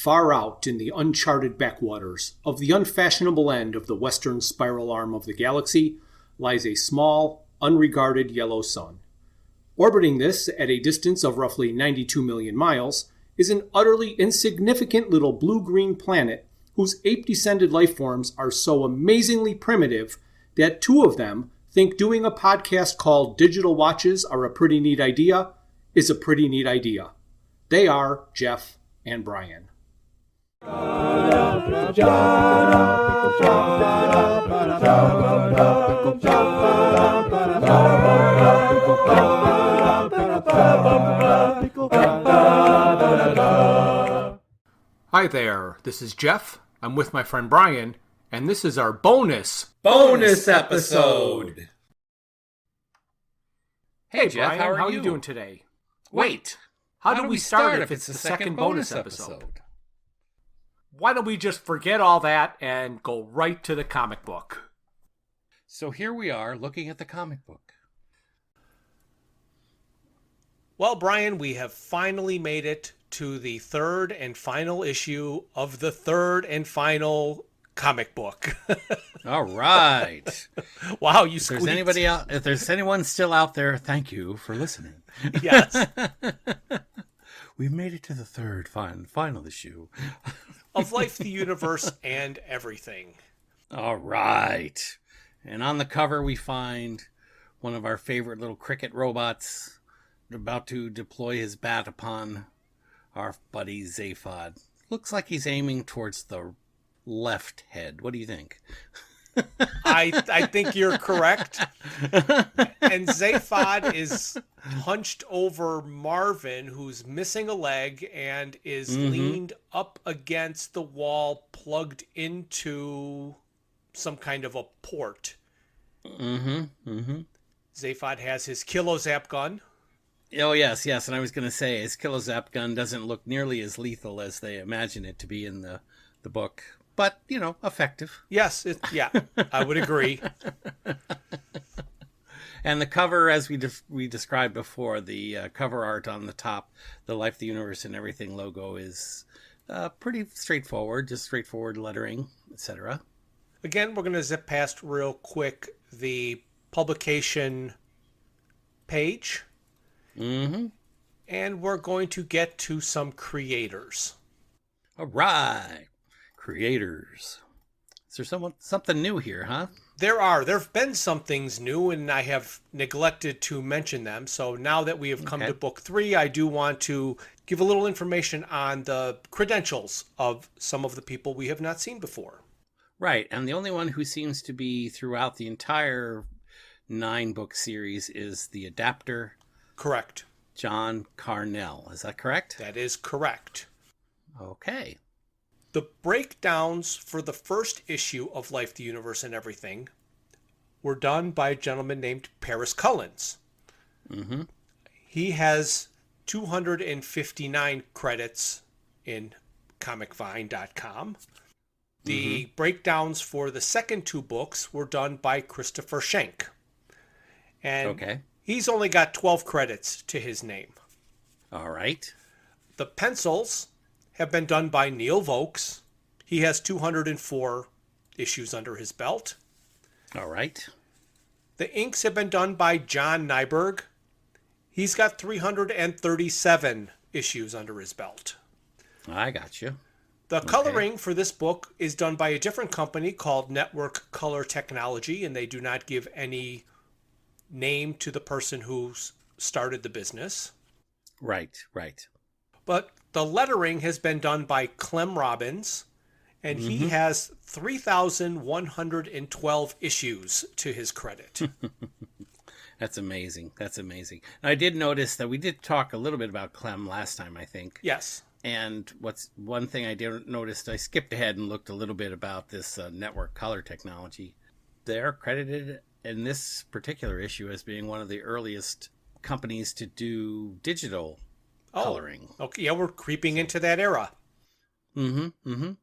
Far out in the uncharted backwaters of the unfashionable end of the western spiral arm of the galaxy lies a small, unregarded yellow sun. Orbiting this at a distance of roughly 92 million miles is an utterly insignificant little blue-green planet whose ape-descended life forms are so amazingly primitive that two of them think doing a podcast called Digital Watches Are a Pretty Neat Idea is a pretty neat idea. They are Jeff and Brian. Hi there, this is Jeff. I'm with my friend Brian, and this is our bonus episode. Hey Jeff, Brian, how are you doing today? Wait, how do we start if it's the second bonus episode? Why don't we just forget all that and go right to the comic book? So here we are looking at the comic book. Well, Brian, we have finally made it to the third and final issue of the third and final comic book. All right. Wow, you If squeaked. if there's anyone still out there, thank you for listening. Yes. We've made it to the third final issue. Of Life, the Universe, and Everything. All right. And on the cover, we find one of our favorite little cricket robots about to deploy his bat upon our buddy Zaphod. Looks like he's aiming towards the left head. What do you think? I think you're correct. And Zaphod is hunched over Marvin, who's missing a leg and is leaned up against the wall, plugged into some kind of a port. Zaphod has his Kilozap gun. Oh, yes. And I was going to say, his Kilozap gun doesn't look nearly as lethal as they imagine it to be in the book. But, effective. Yes, I would agree. And the cover, as we described before, the cover art on the top, the Life, the Universe, and Everything logo is pretty straightforward, just straightforward lettering, etc. Again, we're going to zip past real quick the publication page. And we're going to get to some creators. All right. Creators. Is there something new here, huh? There have been some things new, and I have neglected to mention them. So now that we have come to book 3, I do want to give a little information on the credentials of some of the people we have not seen before. Right, and the only one who seems to be throughout the entire 9-book series is the adapter. Correct. John Carnell. Is that correct? That is correct. Okay. The breakdowns for the first issue of Life, the Universe, and Everything were done by a gentleman named Paris Cullins. He has 259 credits in comicvine.com. The breakdowns for the second 2 books were done by Christopher Schenk. And he's only got 12 credits to his name. All right. The pencils have been done by Neil Vokes. He has 204 issues under his belt. All right. The inks have been done by John Nyberg. He's got 337 issues under his belt. I got you. The coloring for this book is done by a different company called Network Color Technology, and they do not give any name to the person who started the business. Right. But the lettering has been done by Clem Robbins, and he has 3,112 issues to his credit. That's amazing. And I did notice that we did talk a little bit about Clem last time, I think. Yes. And one thing I did notice, I skipped ahead and looked a little bit about this Network Color Technology. They're credited in this particular issue as being one of the earliest companies to do digital coloring. Okay, yeah, we're creeping into that era. So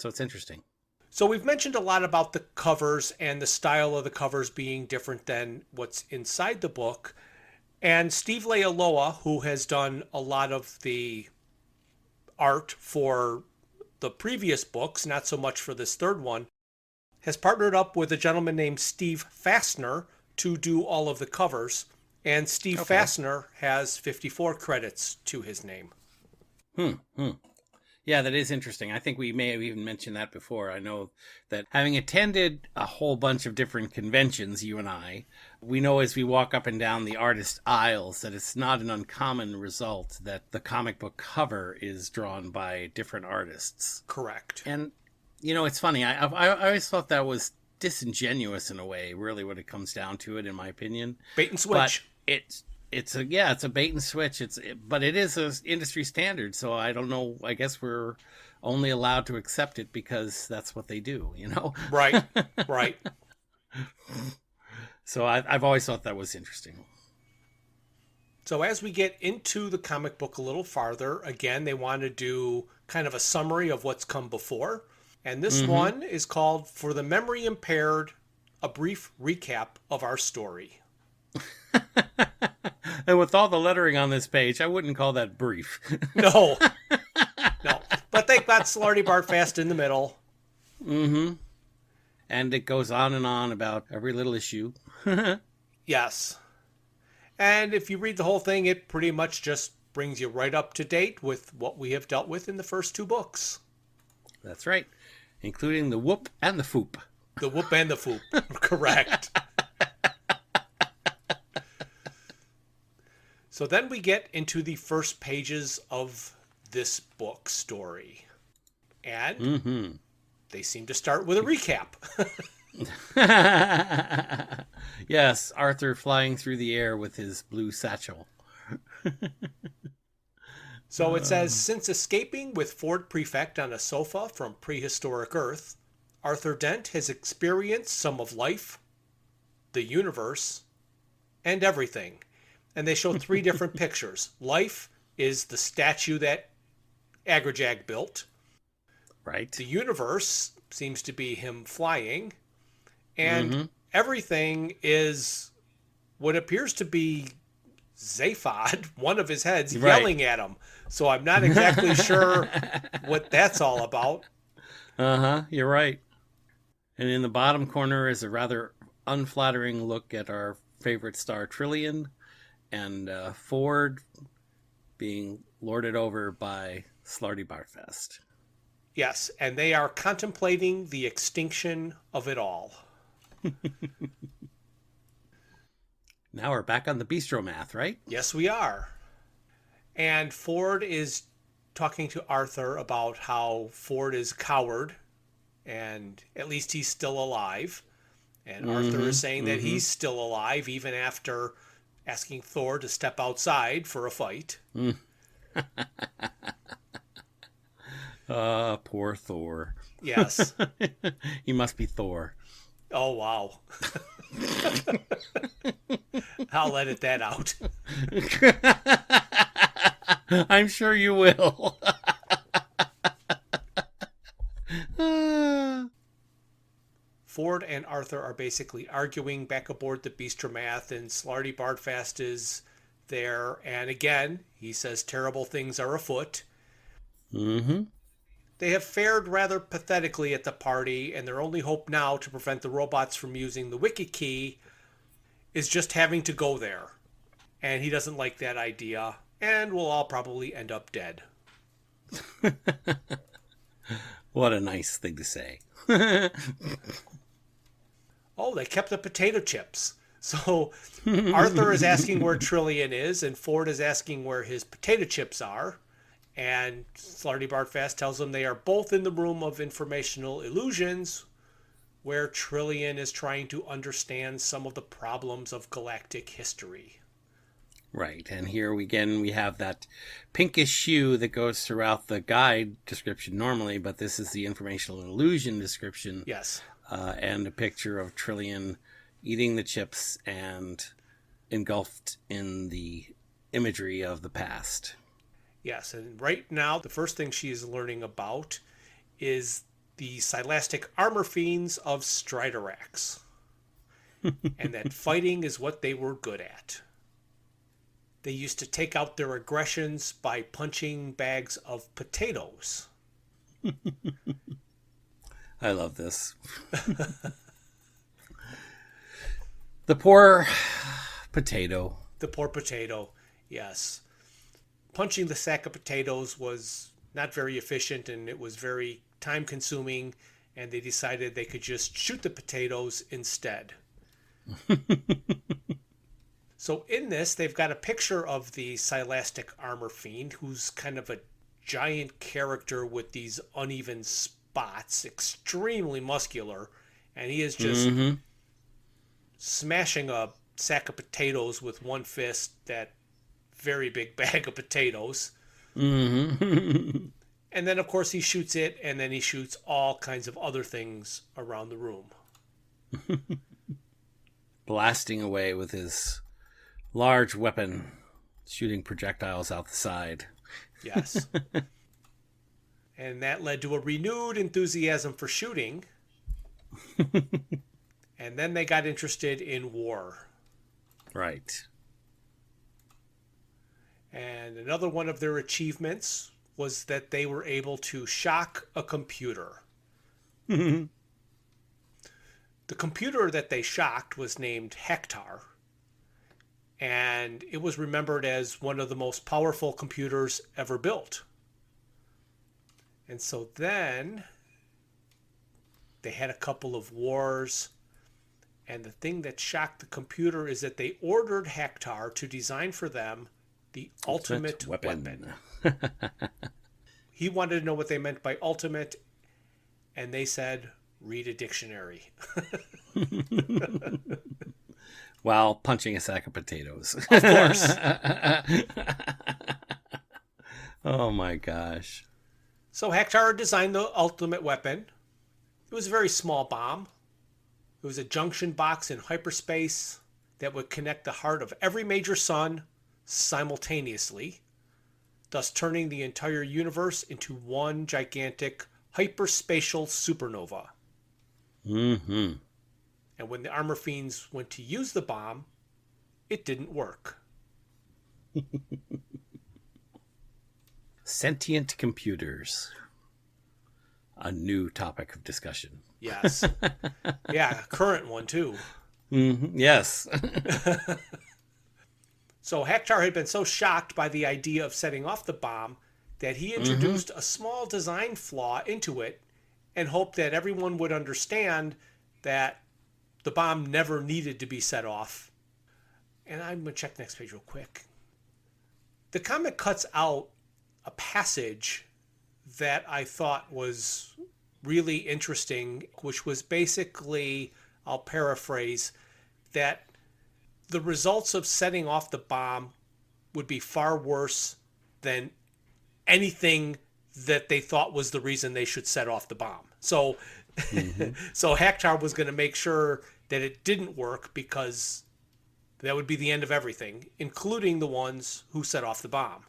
it's interesting. So we've mentioned a lot about the covers and the style of the covers being different than what's inside the book. And Steve Leialoha, who has done a lot of the art for the previous books, not so much for this third one, has partnered up with a gentleman named Steve Fassner to do all of the covers. And Steve Fassner has 54 credits to his name. Yeah, that is interesting. I think we may have even mentioned that before. I know that having attended a whole bunch of different conventions, you and I, we know as we walk up and down the artist aisles that it's not an uncommon result that the comic book cover is drawn by different artists. Correct. And, you know, it's funny. I always thought that was disingenuous in a way, really, when it comes down to it, in my opinion. Bait and switch. But it's a bait and switch. But it is an industry standard. So I don't know. I guess we're only allowed to accept it because that's what they do, you know? Right. Right. So I've always thought that was interesting. So as we get into the comic book a little farther, again, they want to do kind of a summary of what's come before. And this one is called For the Memory Impaired, a brief recap of our story. And with all the lettering on this page, I wouldn't call that brief. No. No. But they've got Slarty Bartfast in the middle. Mm-hmm. And it goes on and on about every little issue. Yes. And if you read the whole thing, it pretty much just brings you right up to date with what we have dealt with in the first two books. That's right. Including the whoop and the foop. The whoop and the foop. Correct. So then we get into the first pages of this book story. And they seem to start with a recap. Yes, Arthur flying through the air with his blue satchel. So it says, since escaping with Ford Prefect on a sofa from prehistoric Earth, Arthur Dent has experienced some of life, the universe, and everything. And they show three different pictures. Life is the statue that Agrajag built. Right. The universe seems to be him flying. And everything is what appears to be Zaphod, one of his heads, yelling at him. So I'm not exactly sure what that's all about. You're right. And in the bottom corner is a rather unflattering look at our favorite star Trillian and Ford being lorded over by Slarty Bartfast. Yes, and they are contemplating the extinction of it all. Now we're back on the bistro math, right? Yes, we are. And Ford is talking to Arthur about how Ford is a coward, and at least he's still alive. And Arthur is saying that he's still alive even after asking Thor to step outside for a fight. Poor Thor. Yes. He must be Thor. Oh, wow. I'll edit that out. I'm sure you will. Ford and Arthur are basically arguing back aboard the Beastromath, and Slarty Bartfast is there. And again, he says terrible things are afoot. They have fared rather pathetically at the party, and their only hope now to prevent the robots from using the wiki key is just having to go there. And he doesn't like that idea, and we'll all probably end up dead. What a nice thing to say. Oh, they kept the potato chips. So Arthur is asking where Trillian is, and Ford is asking where his potato chips are. And Slarty Bartfast tells them they are both in the room of informational illusions, where Trillian is trying to understand some of the problems of galactic history. Right, and here again we have that pinkish hue that goes throughout the guide description normally, but this is the informational illusion description. Yes. And a picture of Trillian eating the chips and engulfed in the imagery of the past. Yes, and right now the first thing she is learning about is the Silastic armor fiends of Striderax. And that fighting is what they were good at. They used to take out their aggressions by punching bags of potatoes. I love this. The poor potato. The poor potato, yes. Punching the sack of potatoes was not very efficient, and it was very time consuming, and they decided they could just shoot the potatoes instead. So in this, they've got a picture of the Silastic Armor Fiend, who's kind of a giant character with these uneven spots, extremely muscular, and he is just smashing a sack of potatoes with one fist, that very big bag of potatoes. And then, of course, he shoots it, and then he shoots all kinds of other things around the room. Blasting away with his large weapon, shooting projectiles out the side. Yes. And that led to a renewed enthusiasm for shooting. And then they got interested in war. Right. And another one of their achievements was that they were able to shock a computer. The computer that they shocked was named Hector, and it was remembered as one of the most powerful computers ever built. And so then they had a couple of wars, and the thing that shocked the computer is that they ordered Hector to design for them the ultimate weapon. He wanted to know what they meant by ultimate, and they said, read a dictionary. While punching a sack of potatoes. Of course. Oh my gosh. So Hector designed the ultimate weapon. It was a very small bomb. It was a junction box in hyperspace that would connect the heart of every major sun simultaneously, thus turning the entire universe into one gigantic hyperspatial supernova. Mm-hmm. And when the Armor Fiends went to use the bomb, it didn't work. Sentient computers. A new topic of discussion. Yes. Yeah, current one too. Mm-hmm. Yes. So Hector had been so shocked by the idea of setting off the bomb that he introduced a small design flaw into it and hoped that everyone would understand that the bomb never needed to be set off. And I'm going to check the next page real quick. The comic cuts out a passage that I thought was really interesting, which was basically, I'll paraphrase, that the results of setting off the bomb would be far worse than anything that they thought was the reason they should set off the bomb. So, so Hector was going to make sure that it didn't work, because that would be the end of everything, including the ones who set off the bomb.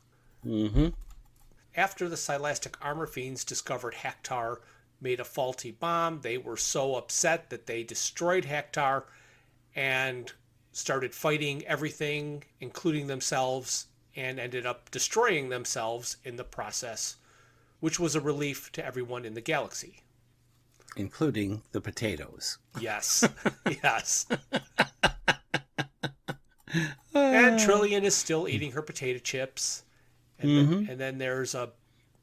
After the Silastic Armor Fiends discovered Hector made a faulty bomb, they were so upset that they destroyed Hector and started fighting everything, including themselves, and ended up destroying themselves in the process, which was a relief to everyone in the galaxy. Including the potatoes. Yes. Yes. And Trillian is still eating her potato chips. And then there's a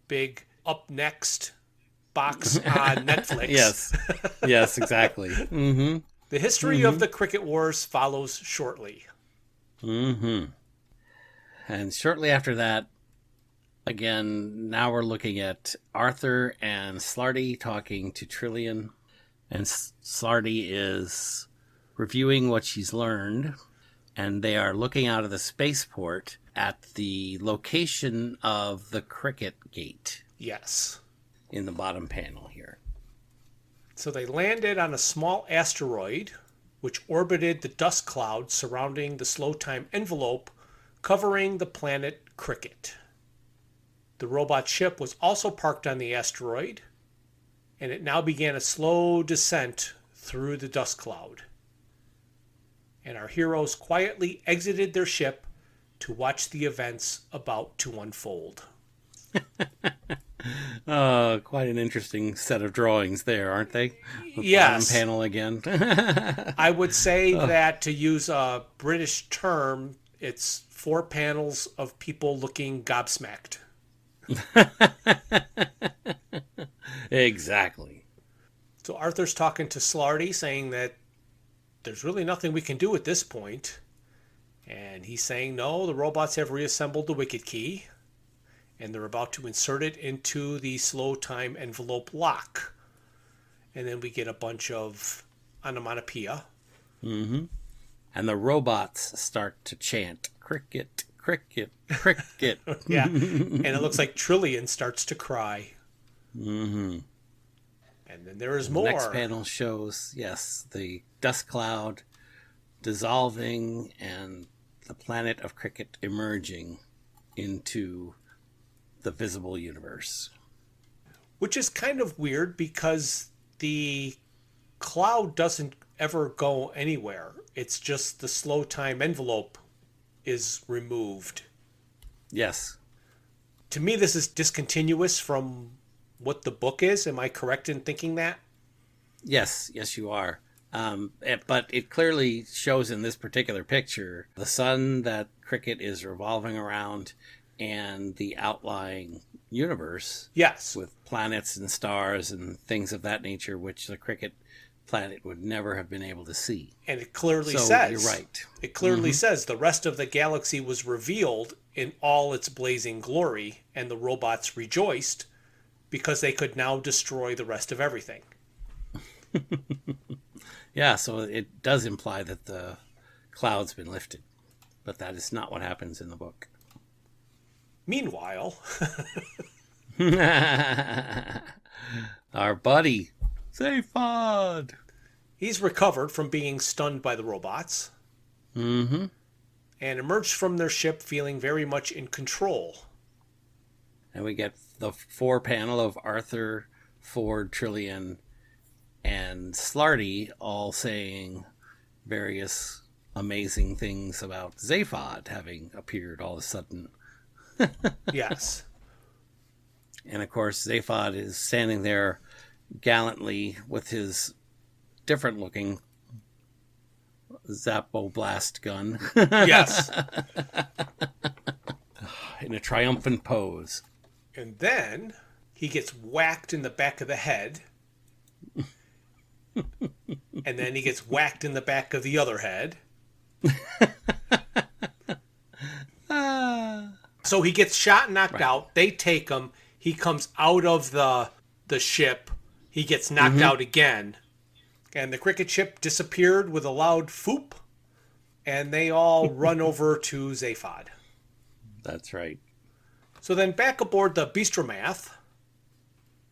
big Up Next box on Netflix. Yes. Yes, exactly. The history of the Cricket Wars follows shortly. And shortly after that, again, now we're looking at Arthur and Slarty talking to Trillian. And Slarty is reviewing what she's learned. And they are looking out of the spaceport at the location of the Cricket Gate. Yes. In the bottom panel here. So they landed on a small asteroid, which orbited the dust cloud surrounding the slow time envelope, covering the planet Cricket. The robot ship was also parked on the asteroid, and it now began a slow descent through the dust cloud. And our heroes quietly exited their ship to watch the events about to unfold. Quite an interesting set of drawings there, aren't they? The Yes. bottom panel again. I would say that, to use a British term, it's 4 panels of people looking gobsmacked. Exactly. So Arthur's talking to Slarty, saying that there's really nothing we can do at this point. And he's saying, no, the robots have reassembled the Wicked Key, and they're about to insert it into the slow time envelope lock. And then we get a bunch of onomatopoeia. Mm-hmm. And the robots start to chant, cricket, cricket, cricket. Yeah, and it looks like Trillian starts to cry. Mm-hmm. And then there is The more. next panel shows, yes, the dust cloud dissolving and the planet of Cricket emerging into the visible universe. Which is kind of weird because the cloud doesn't ever go anywhere. It's just the slow time envelope is removed. Yes. To me, this is discontinuous from what the book is. Am I correct in thinking that? Yes, you are. But it clearly shows in this particular picture the sun that Cricket is revolving around and the outlying universe. Yes. With planets and stars and things of that nature, which the Cricket planet would never have been able to see. And it clearly So says, you're right. It clearly says the rest of the galaxy was revealed in all its blazing glory, and the robots rejoiced because they could now destroy the rest of everything. Yeah, so it does imply that the cloud's been lifted, but that is not what happens in the book. Meanwhile, our buddy, Zaphod. he's recovered from being stunned by the robots. Mm-hmm. And emerged from their ship feeling very much in control. And we get the 4 panel of Arthur, Ford, Trillian, and Slarty all saying various amazing things about Zaphod having appeared all of a sudden. Yes. And of course, Zaphod is standing there gallantly with his different looking Zappo blast gun. Yes. In a triumphant pose. And then he gets whacked in the back of the head. And then he gets whacked in the back of the other head. So he gets shot and knocked out. They take him. He comes out of the ship. He gets knocked out again. And the Cricket ship disappeared with a loud foop. And they all run over to Zaphod. That's right. So then back aboard the Bistromath,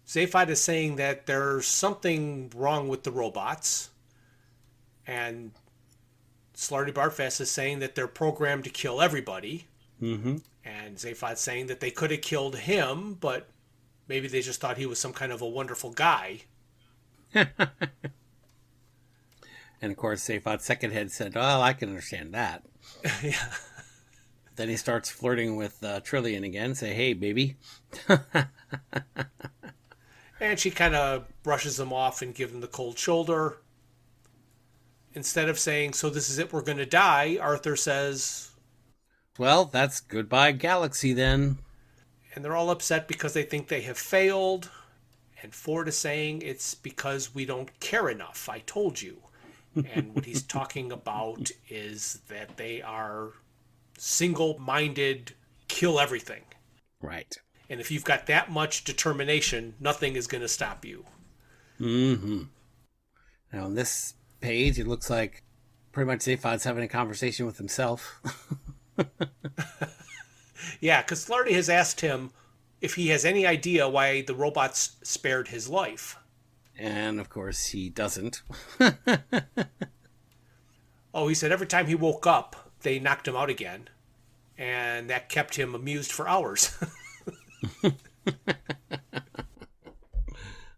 Zaphod is saying that there's something wrong with the robots. And Slarty Bartfast is saying that they're programmed to kill everybody. Mm-hmm. And Zaphod's saying that they could have killed him, but maybe they just thought he was some kind of a wonderful guy. And of course, Zaphod's second head said, "Oh, I can understand that." Yeah. Then he starts flirting with Trillian again. Say, "Hey, baby." And she kind of brushes him off and gives him the cold shoulder. Instead of saying, "So this is it, we're going to die," Arthur says, "Well, that's goodbye galaxy then." And they're all upset because they think they have failed. And Ford is saying, "It's because we don't care enough. I told you." And what he's talking about is that they are single-minded, kill everything. Right. And if you've got that much determination, nothing is going to stop you. Mm-hmm. Now, on this page, it looks like pretty much Zaphod's having a conversation with himself. Yeah, because Slarty has asked him if he has any idea why the robots spared his life. And, of course, he doesn't. Oh, he said every time he woke up, they knocked him out again. And that kept him amused for hours.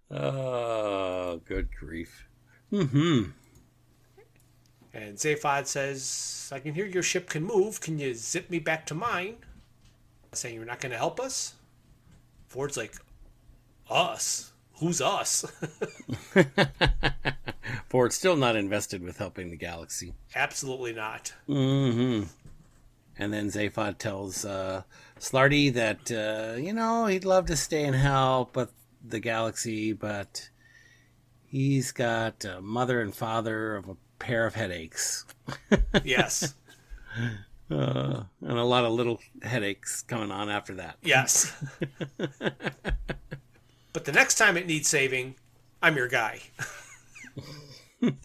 Oh, good grief. Mm-hmm. And Zaphod says, I can hear your ship can move. Can you zip me back to mine? Saying you're not going to help us? Ford's like, us? Who's us? Ford's still not invested with helping the galaxy. Absolutely not. Mm-hmm. And then Zaphod tells Slarty that, he'd love to stay and help with the galaxy, but he's got a mother and father of a pair of headaches. Yes. And a lot of little headaches coming on after that. Yes. But the next time it needs saving, I'm your guy. And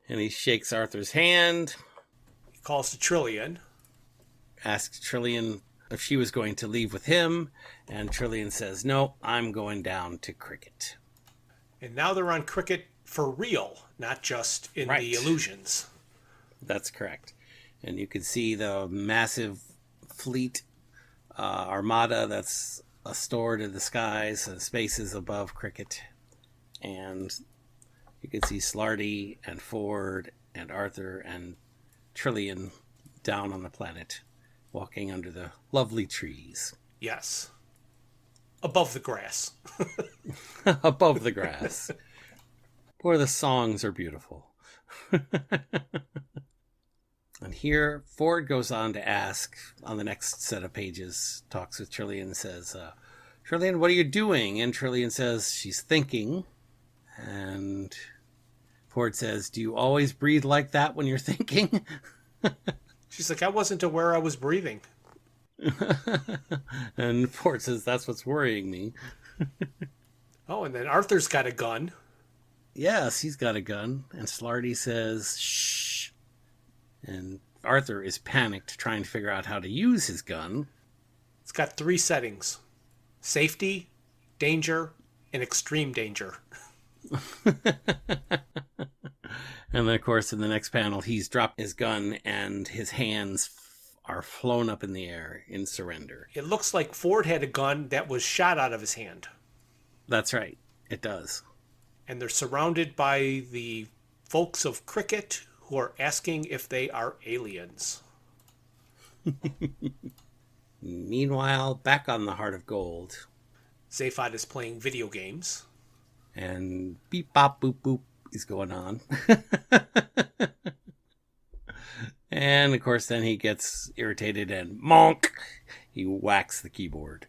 he shakes Arthur's hand. He calls to Trillian. Asks Trillian if she was going to leave with him. And Trillian says, no, I'm going down to Cricket. And now they're on Cricket for real, not just in the illusions. That's correct. And you can see the massive fleet armada that's stored in the skies and spaces above Cricket. And you can see Slarty and Ford and Arthur and Trillian down on the planet, walking under the lovely trees. Yes. Above the grass. Above the grass. Boy, the songs are beautiful. And here, Ford goes on to ask, on the next set of pages, talks with Trillian and says, Trillian, what are you doing? And Trillian says, she's thinking. And Ford says, do you always breathe like that when you're thinking? She's like, I wasn't aware I was breathing. And Ford says, that's what's worrying me. Oh, and then Arthur's got a gun. Yes, he's got a gun. And Slarty says, shh. And Arthur is panicked, trying to figure out how to use his gun. It's got 3 settings. Safety, danger, and extreme danger. And then, of course, in the next panel, he's dropped his gun and his hands are flown up in the air in surrender. It looks like Ford had a gun that was shot out of his hand. That's right. It does. And they're surrounded by the folks of Cricket who are asking if they are aliens. Meanwhile, back on the Heart of Gold. Zaphod is playing video games. And beep, bop, boop, boop is going on. And, of course, then he gets irritated and monk! He whacks the keyboard.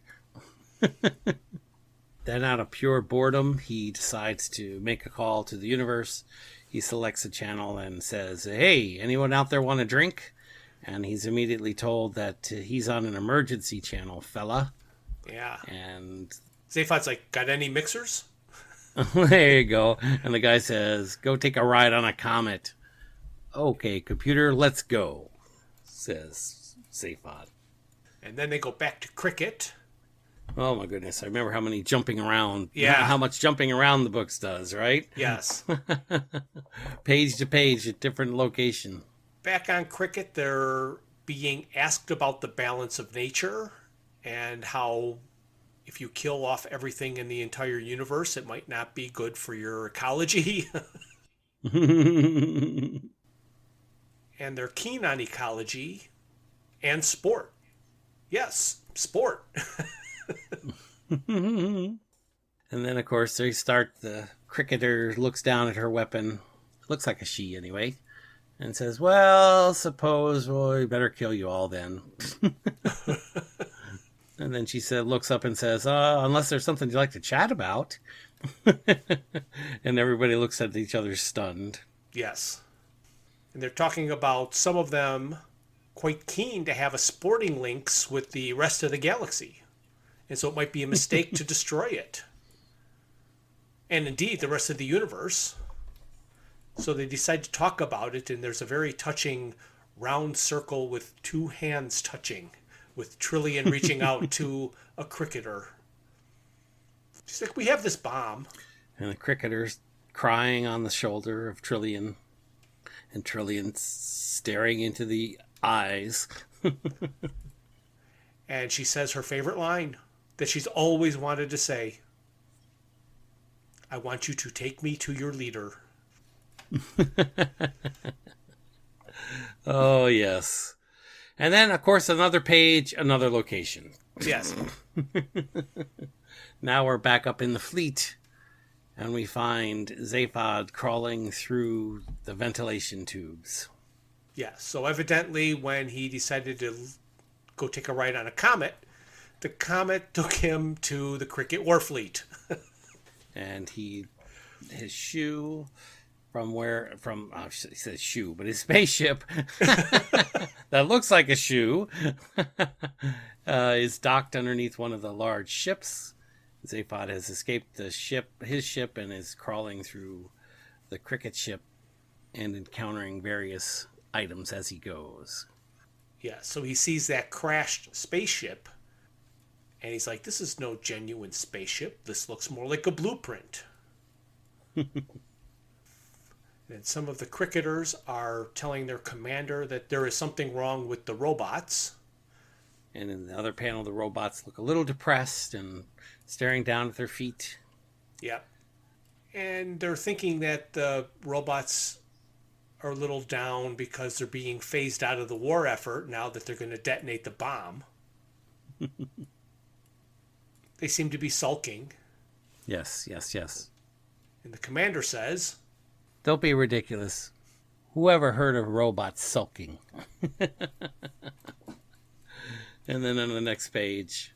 Then, out of pure boredom, he decides to make a call to the universe. He selects a channel and says, hey, anyone out there want a drink? And he's immediately told that he's on an emergency channel, fella. Yeah. And Zaphod's like, got any mixers? there you go. And the guy says, go take a ride on a comet. Okay, computer, let's go, says Zaphod. And then they go back to Cricket. Oh my goodness, I remember how many jumping around, Yeah. how much jumping around the books does, right? Yes. Page to page at different location. Back on Cricket, they're being asked about the balance of nature and how if you kill off everything in the entire universe, it might not be good for your ecology. And they're keen on ecology and sport. Yes, sport. And then, of course, they start. The cricketer looks down at her weapon. Looks like a she, anyway. And says, well, suppose we better kill you all then. And then she looks up and says, unless there's something you'd like to chat about. And everybody looks at each other stunned. Yes. And they're talking about some of them quite keen to have a sporting links with the rest of the galaxy. And so it might be a mistake to destroy it. And indeed, the rest of the universe. So they decide to talk about it, and there's a very touching round circle with 2 hands touching, with Trillian reaching out to a cricketer. She's like, we have this bomb. And the cricketer's crying on the shoulder of Trillian. And Trillian staring into the eyes. And she says her favorite line that she's always wanted to say. I want you to take me to your leader. Oh, yes. And then, of course, another page, another location. Yes. Now we're back up in the fleet, and we find Zaphod crawling through the ventilation tubes. Yeah, so evidently when he decided to go take a ride on a comet, the comet took him to the Cricket Warfleet. And his shoe he says shoe, but his spaceship that looks like a shoe is docked underneath one of the large ships. Zaphod has escaped his ship, and is crawling through the Cricket ship and encountering various items as he goes. Yeah, so he sees that crashed spaceship, and he's like, this is no genuine spaceship. This looks more like a blueprint. And some of the cricketers are telling their commander that there is something wrong with the robots. And in the other panel, the robots look a little depressed and staring down at their feet. Yeah. And they're thinking that the robots are a little down because they're being phased out of the war effort now that they're going to detonate the bomb. They seem to be sulking. Yes. And the commander says, Don't be ridiculous. Whoever heard of robots sulking? And then on the next page,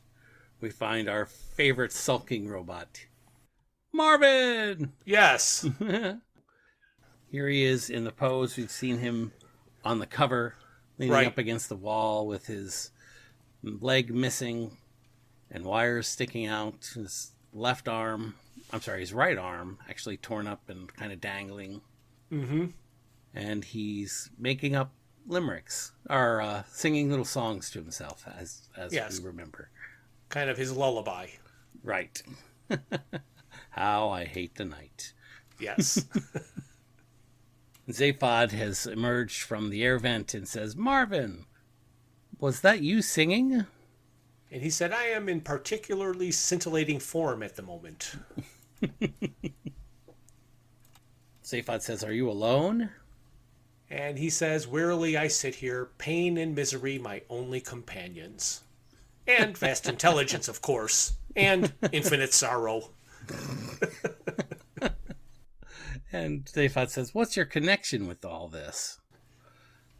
we find our favorite sulking robot, Marvin! yes. Here he is in the pose. We've seen him on the cover, leaning Right. up against the wall with his leg missing and wires sticking out. His his right arm actually torn up and kind of dangling. Mm-hmm. And he's making up limericks, or singing little songs to himself, as Yes. we remember. Kind of his lullaby. Right. How I hate the night. Yes. Zaphod has emerged from the air vent and says, Marvin, was that you singing? And he said, I am in particularly scintillating form at the moment. Zaphod says, are you alone? And he says, wearily I sit here, pain and misery my only companions. And vast intelligence, of course. And infinite sorrow. And Zaphod says, what's your connection with all this?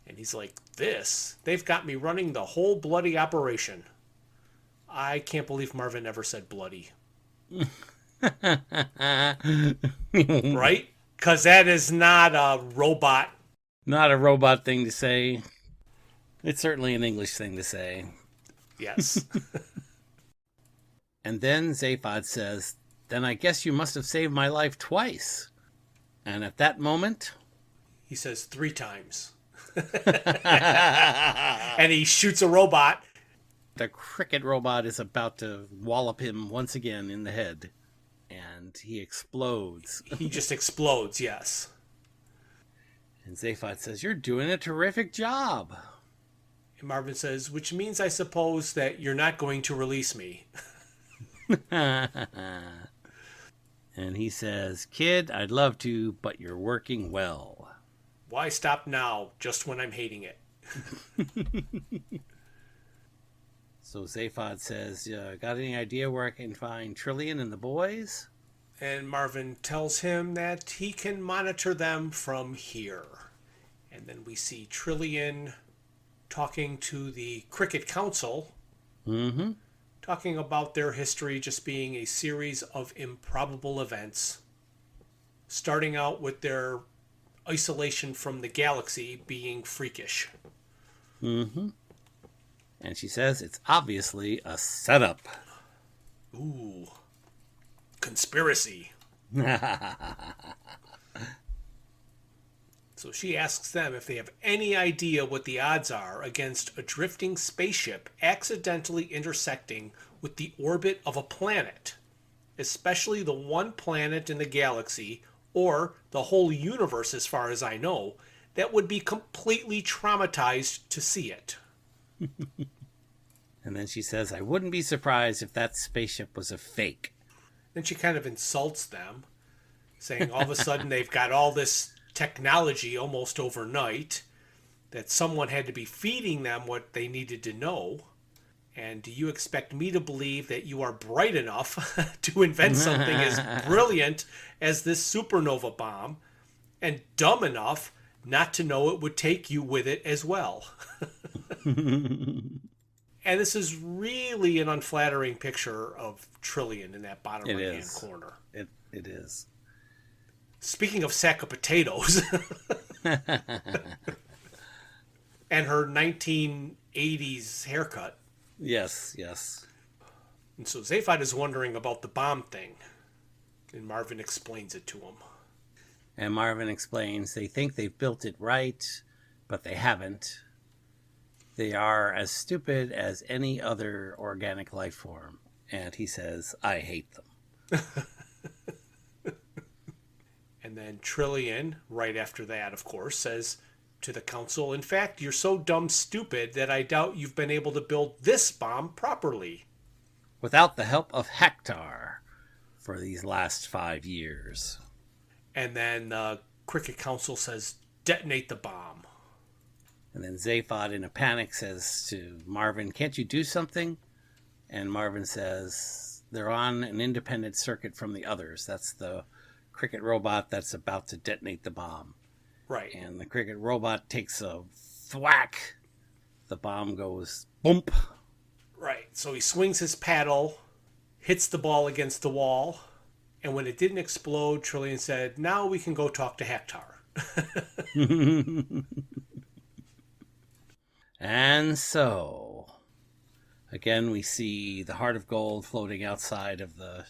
And he's like, this? They've got me running the whole bloody operation. I can't believe Marvin ever said bloody. Right? Because that is not a robot. Not a robot thing to say. It's certainly an English thing to say. Yes. And then Zaphod says, then I guess you must have saved my life twice. And at that moment, He says 3 times. And he shoots a robot. the cricket robot is about to wallop him once again in the head. And he explodes. He just explodes, yes. And Zaphod says, you're doing a terrific job. And Marvin says, which means I suppose that you're not going to release me. And he says, kid, I'd love to, but you're working well. Why stop now, just when I'm hating it? So Zaphod says, got any idea where I can find Trillian and the boys? And Marvin tells him that he can monitor them from here. And then we see Trillian talking to the Cricket Council, Mm-hmm. talking about their history just being a series of improbable events, starting out with their isolation from the galaxy being freakish. Mm-hmm. And she says it's obviously a setup. Ooh. Conspiracy. So she asks them if they have any idea what the odds are against a drifting spaceship accidentally intersecting with the orbit of a planet, especially the one planet in the galaxy, or the whole universe as far as I know, that would be completely traumatized to see it. And then she says, I wouldn't be surprised if that spaceship was a fake. Then she kind of insults them, saying all of a sudden they've got all this technology almost overnight, that someone had to be feeding them what they needed to know. And do you expect me to believe that you are bright enough to invent something as brilliant as this supernova bomb, and dumb enough not to know it would take you with it as well? And this is really an unflattering picture of Trillian in that bottom right-hand corner. It is. Speaking of sack of potatoes, and her 1980s haircut. Yes. And so Zaphod is wondering about the bomb thing, and Marvin explains it to him. And Marvin explains they think they've built it right, but they haven't. They are as stupid as any other organic life form. And he says, I hate them. And then Trillian, right after that, of course, says to the council, in fact, you're so dumb stupid that I doubt you've been able to build this bomb properly. Without the help of Hector for these last 5 years. And then Cricket Council says, detonate the bomb. And then Zaphod, in a panic, says to Marvin, can't you do something? And Marvin says, they're on an independent circuit from the others. That's the cricket robot that's about to detonate the bomb. Right. And the cricket robot takes a thwack. The bomb goes boomp. Right. So he swings his paddle, hits the ball against the wall, and when it didn't explode, Trillian said, now we can go talk to Hector. And so, again, we see the Heart of Gold floating outside of the...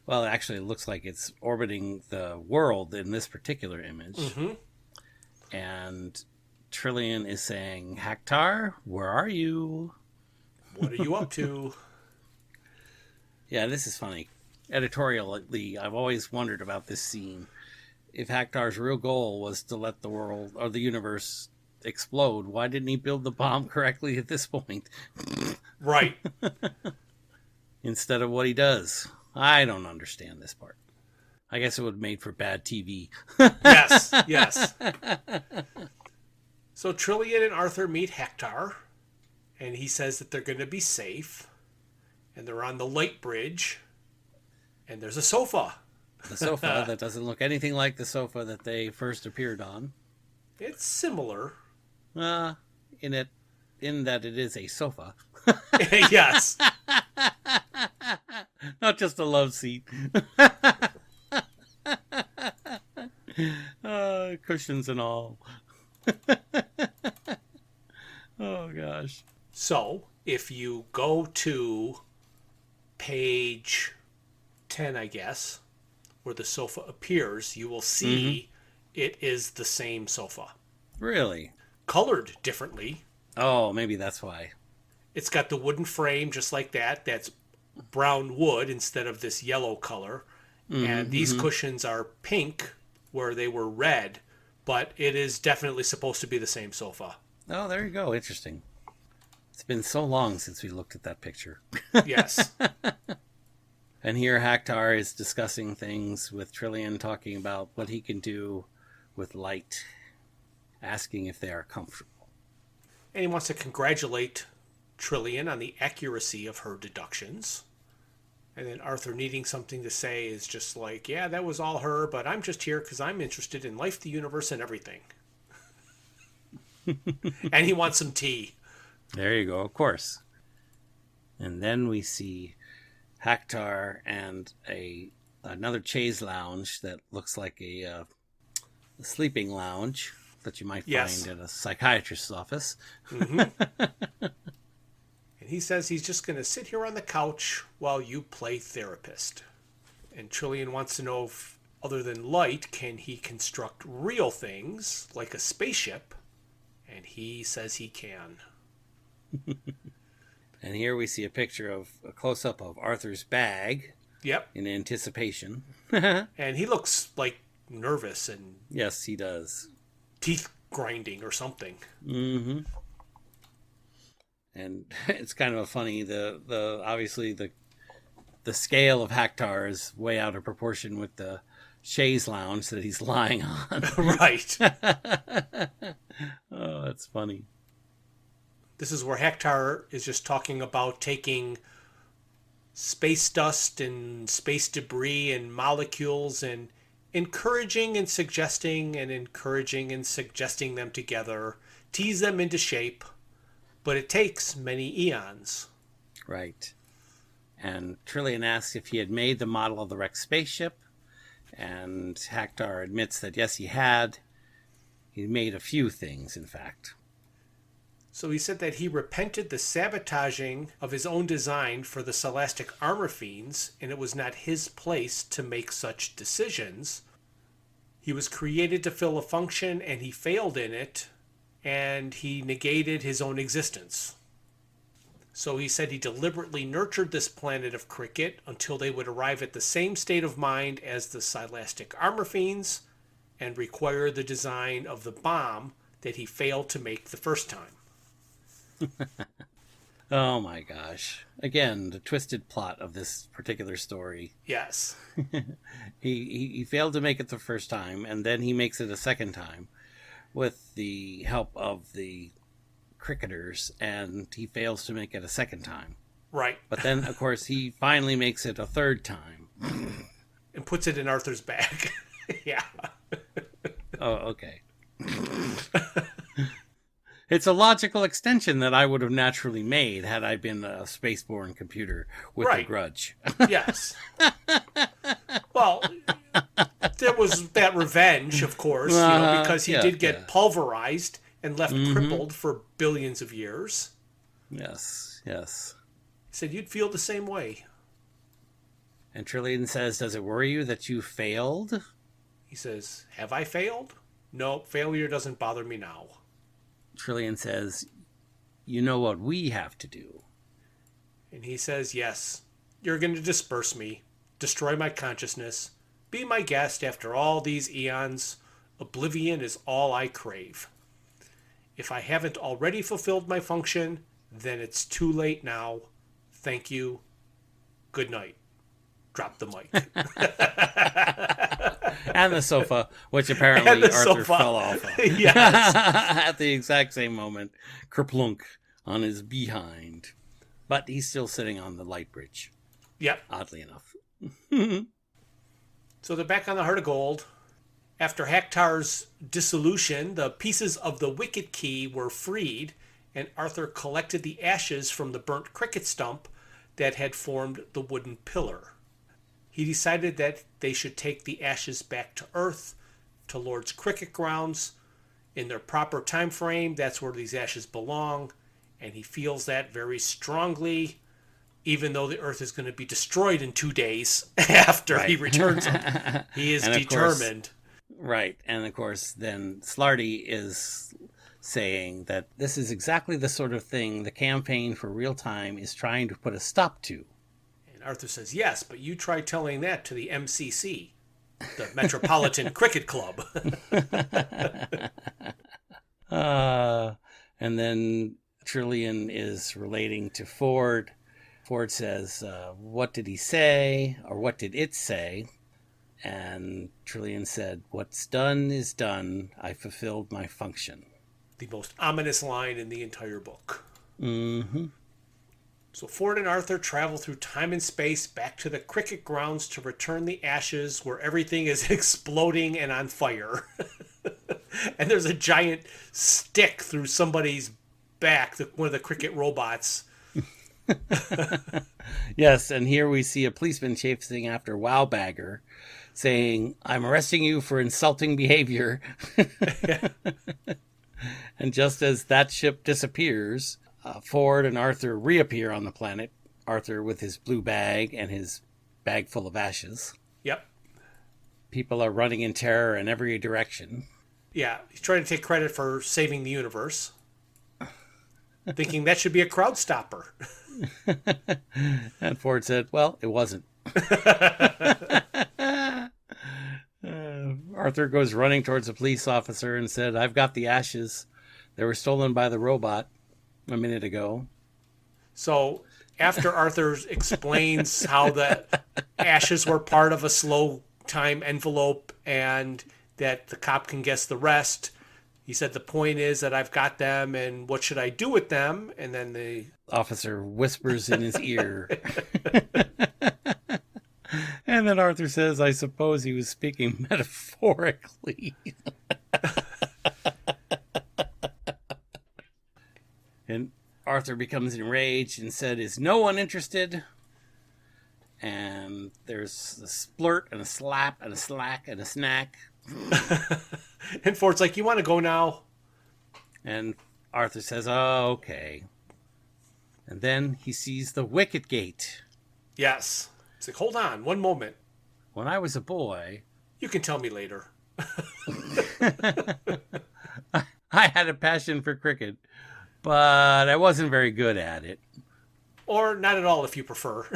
Well, actually, it looks like it's orbiting the world in this particular image. Mm-hmm. And Trillian is saying, Hector, where are you? What are you up to? Yeah, this is funny. Editorially, I've always wondered about this scene. If Hector's real goal was to let the world or the universe explode, why didn't he build the bomb correctly at this point? Right. Instead of what he does. I don't understand this part. I guess it would have made for bad TV. Yes. So Trillian and Arthur meet Hector, and he says that they're going to be safe, and they're on the light bridge, and there's a sofa. The sofa that doesn't look anything like the sofa that they first appeared on. It's similar. In that it is a sofa. Yes. Not just a love seat. Cushions and all. Oh, gosh. So, if you go to page 10, I guess, where the sofa appears, you will see it is the same sofa. Really? Colored differently. Oh, maybe that's why. It's got the wooden frame just like that. That's brown wood instead of this yellow color. And these cushions are pink where they were red, but it is definitely supposed to be the same sofa. Oh, there you go. Interesting. It's been so long since we looked at that picture. Yes. And here Hector is discussing things with Trillian, talking about what he can do with light, asking if they are comfortable. And he wants to congratulate Trillian on the accuracy of her deductions. And then Arthur, needing something to say, is just like, yeah, that was all her, but I'm just here because I'm interested in life, the universe, and everything. And he wants some tea. There you go, of course. And then we see Hector and another chaise lounge that looks like a sleeping lounge that you might find at a psychiatrist's office. And he says he's just going to sit here on the couch while you play therapist. And Trillian wants to know if, other than light, can he construct real things like a spaceship? And he says he can. And here we see a picture of a close-up of Arthur's bag. Yep. In anticipation. And he looks like nervous and... Yes, he does. Teeth grinding or something. Mm-hmm. And it's kind of a funny, obviously the scale of Hector is way out of proportion with the chaise lounge that he's lying on. Right. Oh, that's funny. This is where Hector is just talking about taking space dust and space debris and molecules and encouraging and suggesting them together, tease them into shape, but it takes many eons. Right. And Trillian asks if he had made the model of the wrecked spaceship, and Hector admits that yes, he had. He made a few things, in fact. So he said that he repented the sabotaging of his own design for the Scholastic armor fiends, and it was not his place to make such decisions. He was created to fill a function, and he failed in it, and he negated his own existence. So he said he deliberately nurtured this planet of cricket until they would arrive at the same state of mind as the Scholastic armor fiends and require the design of the bomb that he failed to make the first time. Oh my gosh. Again, the twisted plot of this particular story. Yes. He failed to make it the first time, and then he makes it a second time with the help of the cricketers, and he fails to make it a second time. Right. But then, of course, he finally makes it a third time. And puts it in Arthur's bag. Yeah. Oh, okay. It's a logical extension that I would have naturally made had I been a spaceborne computer with a grudge. Yes. Well, there was that revenge, of course, because he did get pulverized and left crippled for billions of years. Yes, yes. He said you'd feel the same way. And Trillian says, does it worry you that you failed? He says, have I failed? No, failure doesn't bother me now. Trillian says, you know what we have to do. And he says, yes, you're going to disperse me, destroy my consciousness, be my guest after all these eons. Oblivion is all I crave. If I haven't already fulfilled my function, then it's too late now. Thank you. Good night. Drop the mic. And the sofa, which apparently Arthur fell off of. Yes. At the exact same moment. Kerplunk on his behind. But he's still sitting on the light bridge. Yep. Oddly enough. So they're back on the Heart of Gold. After Hector's dissolution, the pieces of the Wicket Key were freed, and Arthur collected the ashes from the burnt cricket stump that had formed the wooden pillar. He decided that they should take the ashes back to Earth, to Lord's cricket grounds, in their proper time frame. That's where these ashes belong, and he feels that very strongly, even though the Earth is going to be destroyed in 2 days after he returns them. He is determined. Right, and of course, then Slarty is saying that this is exactly the sort of thing the campaign for real time is trying to put a stop to. Arthur says, yes, but you try telling that to the MCC, the Metropolitan Cricket Club. And then Trillian is relating to Ford. Ford says, what did he say? Or what did it say? And Trillian said, what's done is done. I fulfilled my function. The most ominous line in the entire book. Mm-hmm. So Ford and Arthur travel through time and space back to the cricket grounds to return the ashes where everything is exploding and on fire. And there's a giant stick through somebody's back, one of the cricket robots. Yes, and here we see a policeman chasing after Wowbagger, saying, I'm arresting you for insulting behavior. And just as that ship disappears, Ford and Arthur reappear on the planet. Arthur with his blue bag and his bag full of ashes. Yep. People are running in terror in every direction. Yeah, he's trying to take credit for saving the universe. Thinking that should be a crowd stopper. And Ford said, well, it wasn't. Arthur goes running towards a police officer and said, I've got the ashes. They were stolen by the robot a minute ago. So after Arthur explains how the ashes were part of a slow time envelope and that the cop can guess the rest. He said, the point is that I've got them, and what should I do with them? And then the officer whispers in his ear. And then Arthur says, I suppose he was speaking metaphorically. And Arthur becomes enraged and said, is no one interested? And there's a splurt and a slap and a slack and a snack. And Ford's like, you want to go now? And Arthur says, oh, okay. And then he sees the wicket gate. Yes. He's like, hold on, one moment. When I was a boy... You can tell me later. I had a passion for cricket, but I wasn't very good at it. Or not at all, if you prefer.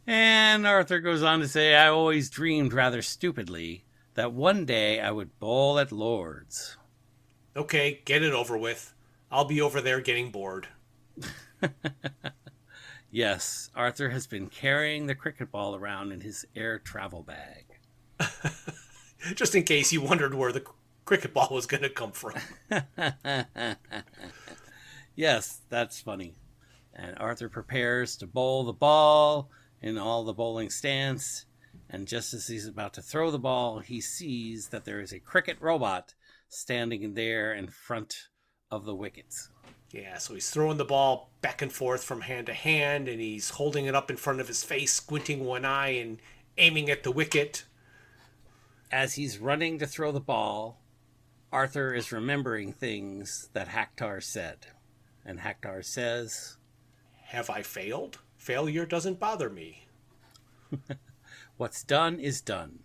And Arthur goes on to say, I always dreamed rather stupidly that one day I would bowl at Lord's. Okay, get it over with. I'll be over there getting bored. Yes, Arthur has been carrying the cricket ball around in his air travel bag. Just in case you wondered where the cricket ball was going to come from. Yes, that's funny. And Arthur prepares to bowl the ball in all the bowling stance. And just as he's about to throw the ball, he sees that there is a cricket robot standing there in front of the wickets. Yeah, so he's throwing the ball back and forth from hand to hand, and he's holding it up in front of his face, squinting one eye and aiming at the wicket. As he's running to throw the ball, Arthur is remembering things that Haktar said. And Haktar says, have I failed? Failure doesn't bother me. What's done is done.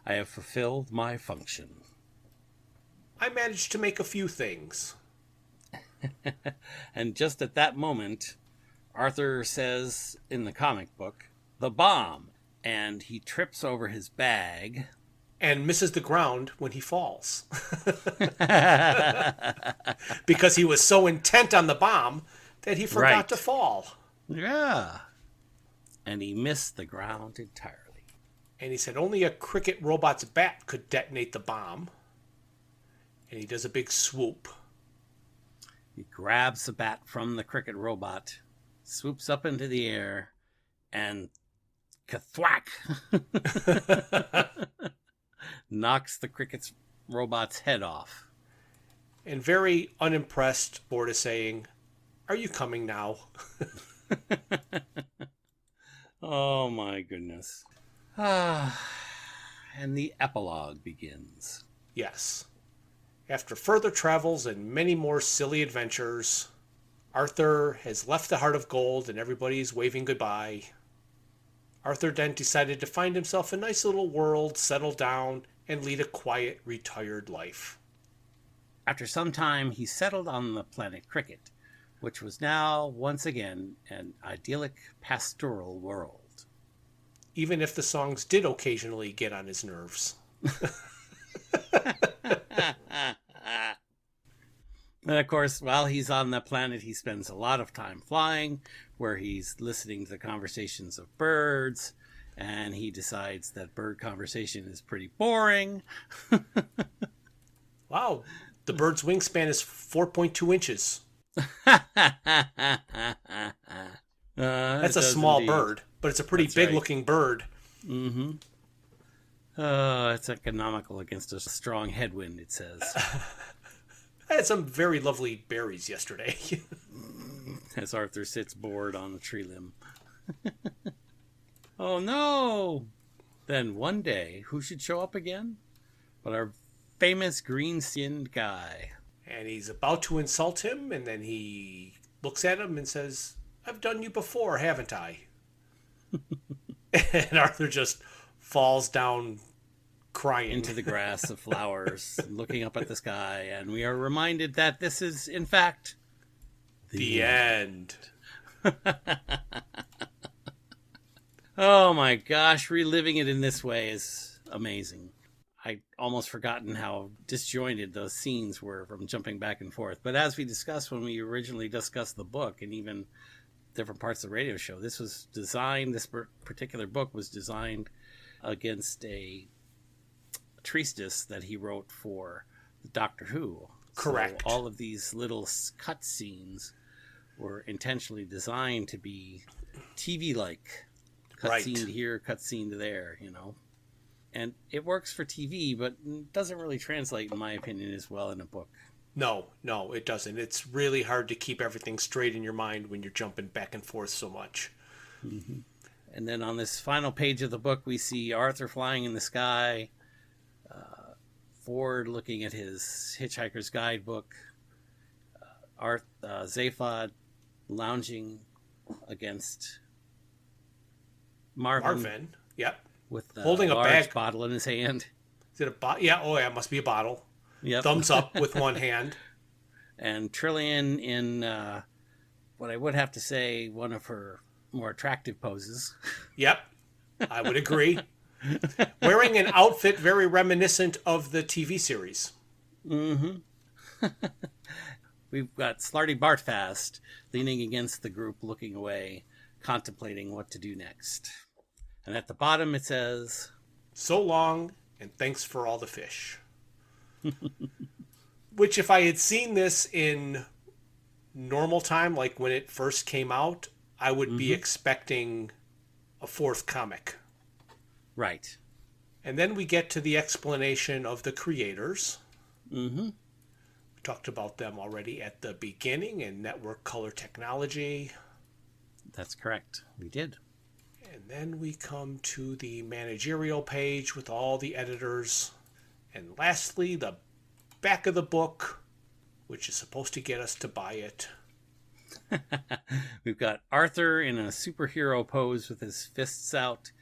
I have fulfilled my function. I managed to make a few things. And just at that moment, Arthur says in the comic book, the bomb, and he trips over his bag. And misses the ground when he falls. Because he was so intent on the bomb that he forgot to fall. Yeah. And he missed the ground entirely. And he said only a cricket robot's bat could detonate the bomb. And he does a big swoop. He grabs the bat from the cricket robot, swoops up into the air, and kathwack! Knocks the cricket robot's head off. And very unimpressed, Ford is saying, are you coming now? Oh my goodness. And the epilogue begins. Yes. After further travels and many more silly adventures, Arthur has left the Heart of Gold and everybody's waving goodbye. Arthur then decided to find himself a nice little world, settle down, and lead a quiet, retired life. After some time, he settled on the planet Cricket, which was now, once again, an idyllic pastoral world. Even if the songs did occasionally get on his nerves. And of course, while he's on the planet, he spends a lot of time flying, where he's listening to the conversations of birds, and he decides that bird conversation is pretty boring. Wow, the bird's wingspan is 4.2 inches. That's a small bird, but it's a pretty big-looking bird. Mm-hmm. It's economical against a strong headwind, it says. I had some very lovely berries yesterday. As Arthur sits bored on a tree limb. Oh no! Then one day, who should show up again? But our famous green-skinned guy. And he's about to insult him, and then he looks at him and says, I've done you before, haven't I? And Arthur just falls down crying. Into the grass of flowers, looking up at the sky, and we are reminded that this is, in fact, the end. Oh my gosh, reliving it in this way is amazing. I'd almost forgotten how disjointed those scenes were from jumping back and forth. But as we discussed when we originally discussed the book, and even different parts of the radio show. This particular book was designed against a treatise that he wrote for Doctor Who. Correct. So all of these little cut scenes were intentionally designed to be TV-like. Cut scene to here, cut scene to there, And it works for TV, but doesn't really translate, in my opinion, as well in a book. No, it doesn't. It's really hard to keep everything straight in your mind when you're jumping back and forth so much. Mm-hmm. And then on this final page of the book, we see Arthur flying in the sky, Ford looking at his Hitchhiker's Guidebook, Zaphod lounging against Marvin. Yep. With holding a large bag bottle in his hand. Is it a bottle? Yeah, it must be a bottle. Yep. Thumbs up with one hand. And Trillian in what I would have to say, one of her more attractive poses. Yep, I would agree. Wearing an outfit very reminiscent of the TV series. Mm-hmm. We've got Slarty Bartfast leaning against the group, looking away, contemplating what to do next. And at the bottom it says, "So long, and thanks for all the fish." Which, if I had seen this in normal time, like when it first came out, I would be expecting a fourth comic. Right. And then we get to the explanation of the creators. Mm-hmm. We talked about them already at the beginning in Network Color Technology. That's correct. We did. And then we come to the managerial page with all the editors. And lastly, the back of the book, which is supposed to get us to buy it. We've got Arthur in a superhero pose with his fists out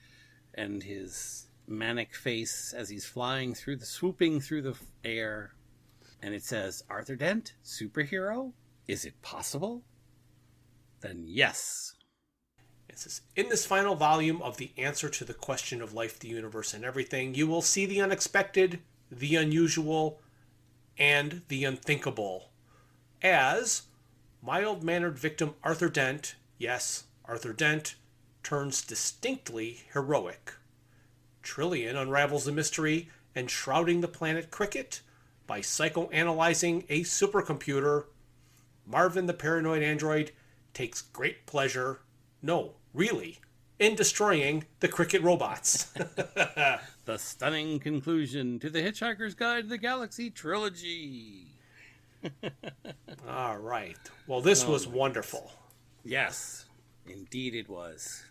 and his manic face as he's swooping through the air. And it says, "Arthur Dent, superhero? Is it possible? Then yes." It says, "In this final volume of the answer to the question of life, the universe, and everything, you will see the unexpected, the unusual, and the unthinkable. As mild-mannered victim Arthur Dent, yes, Arthur Dent, turns distinctly heroic. Trillian unravels the mystery enshrouding the planet Cricket by psychoanalyzing a supercomputer. Marvin the paranoid android takes great pleasure, no, really, in destroying the Cricket robots." The stunning conclusion to the Hitchhiker's Guide to the Galaxy trilogy. All right. Well, this was wonderful. Yes, indeed it was.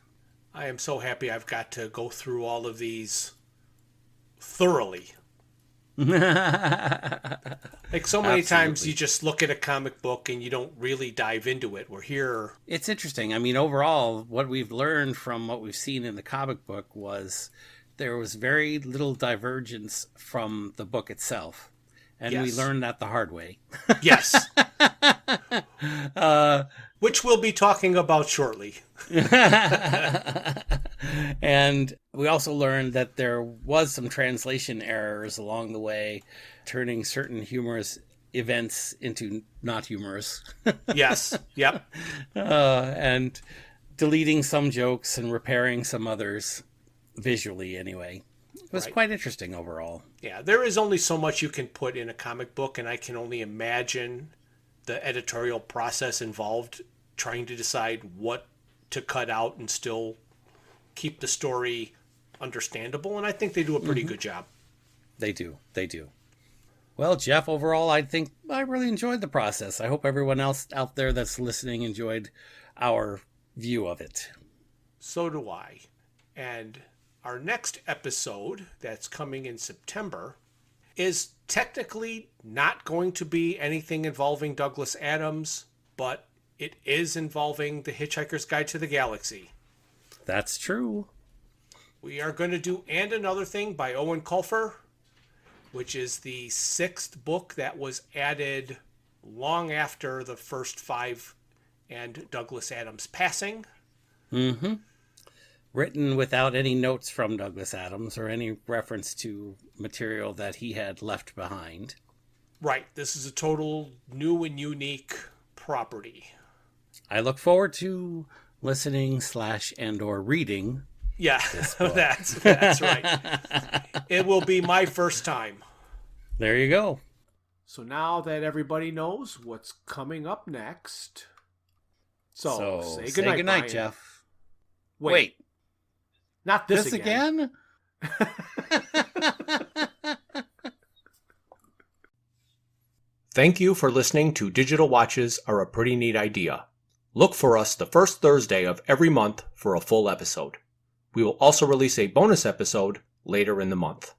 I am so happy I've got to go through all of these thoroughly. Like so many times you just look at a comic book and you don't really dive into it. We're here. It's interesting. I mean, overall, what we've learned from what we've seen in the comic book was there was very little divergence from the book itself. And we learned that the hard way. Yes. Which we'll be talking about shortly. And we also learned that there was some translation errors along the way, turning certain humorous events into not humorous. Yes. Yep. And deleting some jokes and repairing some others, visually anyway. It was quite interesting overall. Yeah, there is only so much you can put in a comic book, and I can only imagine the editorial process involved trying to decide what to cut out and still keep the story understandable, and I think they do a pretty good job. They do. Well, Jeff, overall, I think I really enjoyed the process. I hope everyone else out there that's listening enjoyed our view of it. So do I. And our next episode that's coming in September is technically not going to be anything involving Douglas Adams, but it is involving The Hitchhiker's Guide to the Galaxy. That's true. We are going to do And Another Thing by Owen Colfer, which is the 6th book that was added long after the first 5 and Douglas Adams' passing. Mm-hmm. Written without any notes from Douglas Adams or any reference to material that he had left behind. Right. This is a total new and unique property. I look forward to listening /and/or reading. Yeah, that's right. It will be my first time. There you go. So now that everybody knows what's coming up next. So say goodnight, Brian. Jeff. Wait. Not this again? Thank you for listening to Digital Watches Are a Pretty Neat Idea. Look for us the first Thursday of every month for a full episode. We will also release a bonus episode later in the month.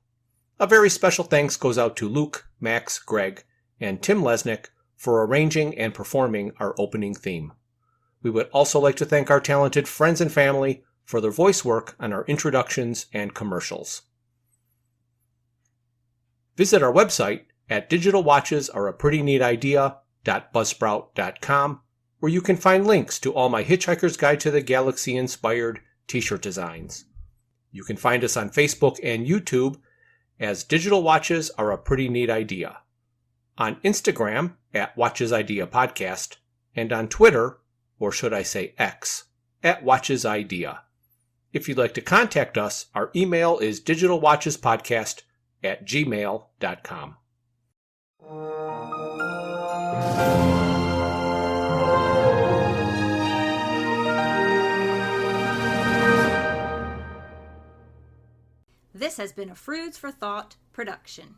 A very special thanks goes out to Luke, Max, Greg, and Tim Lesnick for arranging and performing our opening theme. We would also like to thank our talented friends and family for their voice work on our introductions and commercials. Visit our website at digitalwatchesareaprettyneatidea.buzzsprout.com, where you can find links to all my Hitchhiker's Guide to the Galaxy inspired t-shirt designs. You can find us on Facebook and YouTube as Digital Watches Are a Pretty Neat Idea, on Instagram at Watches Idea Podcast, and on Twitter, or should I say X, at Watches Idea. If you'd like to contact us, our email is digitalwatchespodcast@gmail.com. This has been a Froods for Thought production.